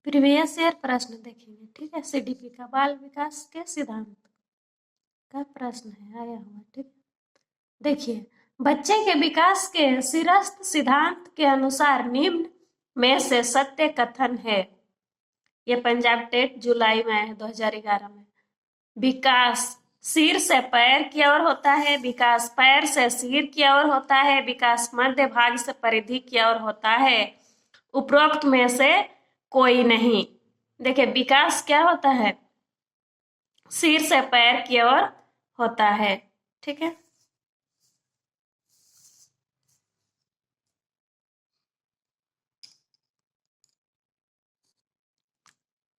Previous year प्रश्न देखेंगे, ठीक है। सीडीपी का बाल विकास के सिद्धांत का प्रश्न है आया हुआ, ठीक। देखिए, बच्चे के विकास के शीर्षस्थ सिद्धांत के अनुसार निम्न में से सत्य कथन है। ये पंजाब टेट जुलाई में आया है 2011 में। विकास सिर से पैर की ओर होता है, विकास पैर से सिर की ओर होता है, विकास मध्य भाग से परिधि की ओर होता है। उपरोक्त में से कोई नहीं। देखिए, विकास क्या होता है? सिर से पैर की ओर होता है, ठीक है।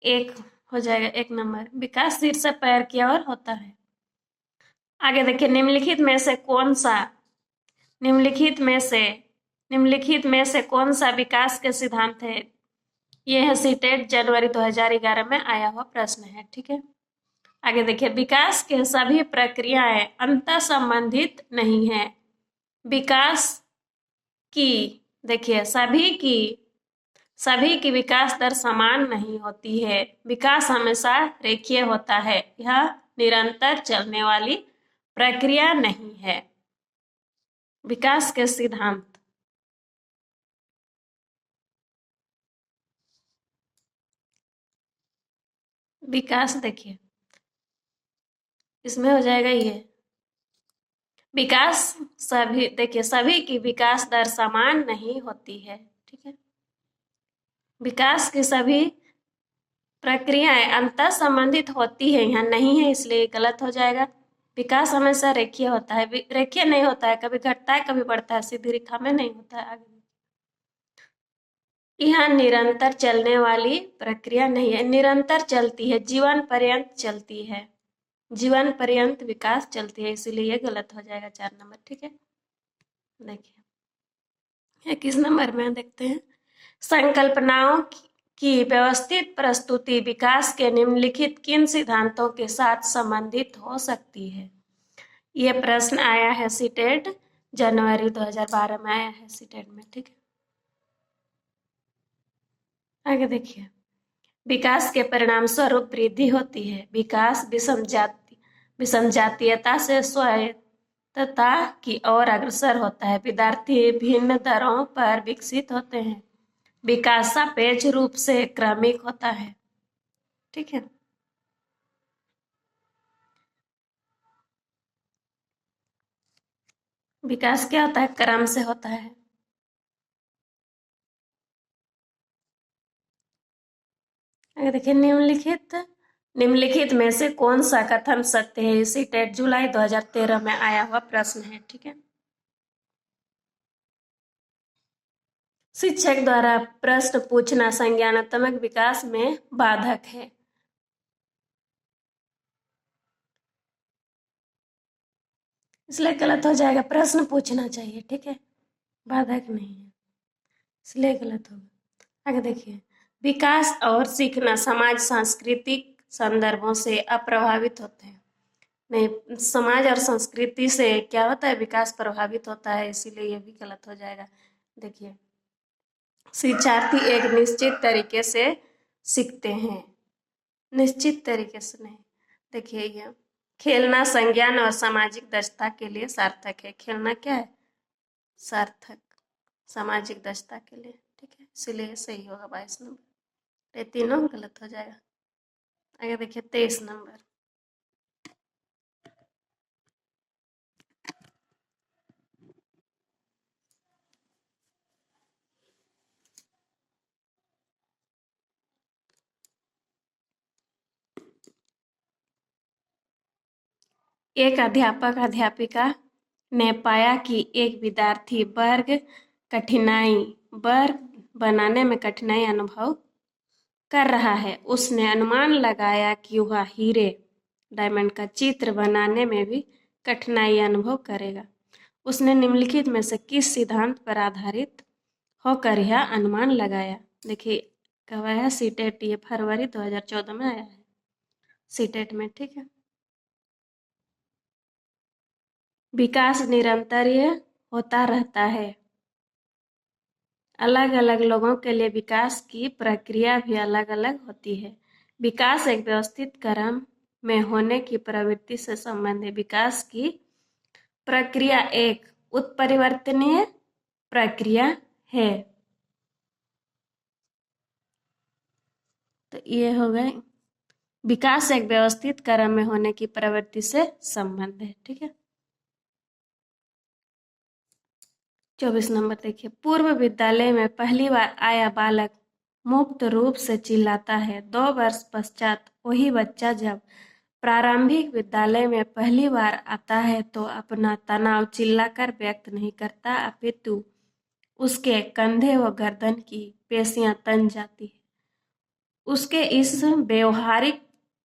एक हो जाएगा, 1 नंबर। विकास सिर से पैर की ओर होता है। आगे देखिए, निम्नलिखित में से कौन सा कौन सा विकास के सिद्धांत है? यह है सीटेट जनवरी 2011 में आया हुआ प्रश्न है, ठीक है। आगे देखिए, विकास के सभी प्रक्रियाएं अंतः संबंधित नहीं है। विकास की देखिए, सभी की विकास दर समान नहीं होती है। विकास हमेशा रेखीय होता है, यह निरंतर चलने वाली प्रक्रिया नहीं है। विकास के सिद्धांत, विकास देखिए, इसमें हो जाएगा ये विकास सभी, देखिए सभी की विकास दर समान नहीं होती है, ठीक है। विकास की सभी प्रक्रियाएं अंतर संबंधित होती है, यहाँ नहीं है इसलिए गलत हो जाएगा। विकास हमेशा रेखीय होता है, रेखीय नहीं होता है, कभी घटता है कभी बढ़ता है, सीधी रेखा में नहीं होता है। आगे यह निरंतर चलने वाली प्रक्रिया नहीं है, निरंतर चलती है, जीवन पर्यंत चलती है, जीवन पर्यंत विकास चलती है, इसीलिए ये गलत हो जाएगा 4 नंबर, ठीक है। देखिए, ये किस नंबर में देखते हैं। संकल्पनाओं की व्यवस्थित प्रस्तुति विकास के निम्नलिखित किन सिद्धांतों के साथ संबंधित हो सकती है? ये प्रश्न आया है सीटेट जनवरी 2012 में आया है सीटेट में, ठीक है। आगे देखिए, विकास के परिणाम स्वरूप वृद्धि होती है। विकास विषम जातीयता से स्वायत्तता की ओर अग्रसर होता है। विद्यार्थी भिन्न दरों पर विकसित होते हैं। विकास सापेक्ष रूप से क्रमिक होता है, ठीक है। विकास क्या होता है? क्रम से होता है। आगे देखिए, निम्नलिखित में से कौन सा कथन सत्य है? इसी टेट जुलाई 2013 में आया हुआ प्रश्न है, ठीक है। शिक्षक द्वारा प्रश्न पूछना संज्ञानात्मक विकास में बाधक है। इसलिए गलत हो जाएगा, प्रश्न पूछना चाहिए, ठीक है, बाधक नहीं है, इसलिए गलत होगा। आगे देखिए, विकास और सीखना समाज सांस्कृतिक संदर्भों से अप्रभावित होते हैं। नहीं, समाज और संस्कृति से क्या होता है? विकास प्रभावित होता है, इसीलिए ये भी गलत हो जाएगा। देखिए, शिक्षार्थी एक निश्चित तरीके से सीखते हैं, निश्चित तरीके से नहीं। देखिए, ये खेलना संज्ञान और सामाजिक दक्षता के लिए सार्थक है। खेलना क्या है? सार्थक, सामाजिक दक्षता के लिए, ठीक है, इसलिए सही होगा 22 नंबर। ये तीनों गलत हो जाएगा। आगे देखिए, 23 नंबर। एक अध्यापक अध्यापिका ने पाया कि एक विद्यार्थी वर्ग बनाने में कठिनाई अनुभव कर रहा है। उसने अनुमान लगाया कि वह हीरे डायमंड का चित्र बनाने में भी कठिनाई अनुभव करेगा। उसने निम्नलिखित में से किस सिद्धांत पर आधारित होकर यह अनुमान लगाया? देखिए, कब आया? सीटेट, ये फरवरी 2014 में आया है सीटेट में, ठीक है। विकास निरंतर होता रहता है। अलग अलग लोगों के लिए विकास की प्रक्रिया भी अलग अलग होती है। विकास एक व्यवस्थित क्रम में होने की प्रवृत्ति से संबंधित है। विकास की प्रक्रिया एक उत्परिवर्तनीय प्रक्रिया है। तो ये हो गए, विकास एक व्यवस्थित क्रम में होने की प्रवृत्ति से संबंध है। ठीक है। 24 नंबर देखिए, पूर्व विद्यालय में पहली बार आया बालक मुक्त रूप से चिल्लाता है। 2 वर्ष पश्चात वही बच्चा जब प्रारंभिक विद्यालय में पहली बार आता है तो अपना तनाव चिल्लाकर व्यक्त नहीं करता, अपितु उसके कंधे व गर्दन की पेशियां तन जाती है। उसके इस व्यवहारिक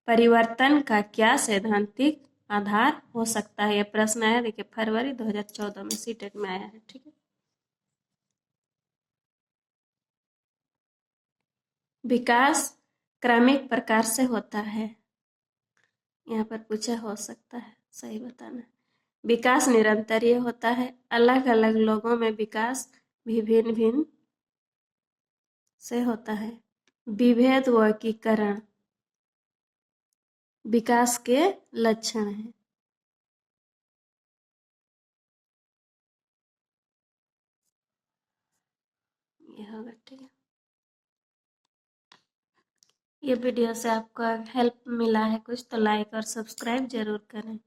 परिवर्तन का क्या सैद्धांतिक आधार हो सकता है? यह प्रश्न आया, देखिए फरवरी 2014 में सीटेट में आया है। ठीक है। विकास क्रमिक प्रकार से होता है। यहाँ पर पूछा हो सकता है, सही बताना। विकास निरंतरीय होता है। अलग अलग लोगों में विकास भी भिन्न भिन्न से होता है। विभेद व एकीकरण विकास के लक्षण हैं। ये होगा। ठीक है। ये वीडियो से आपको हेल्प मिला है कुछ तो लाइक और सब्सक्राइब जरूर करें।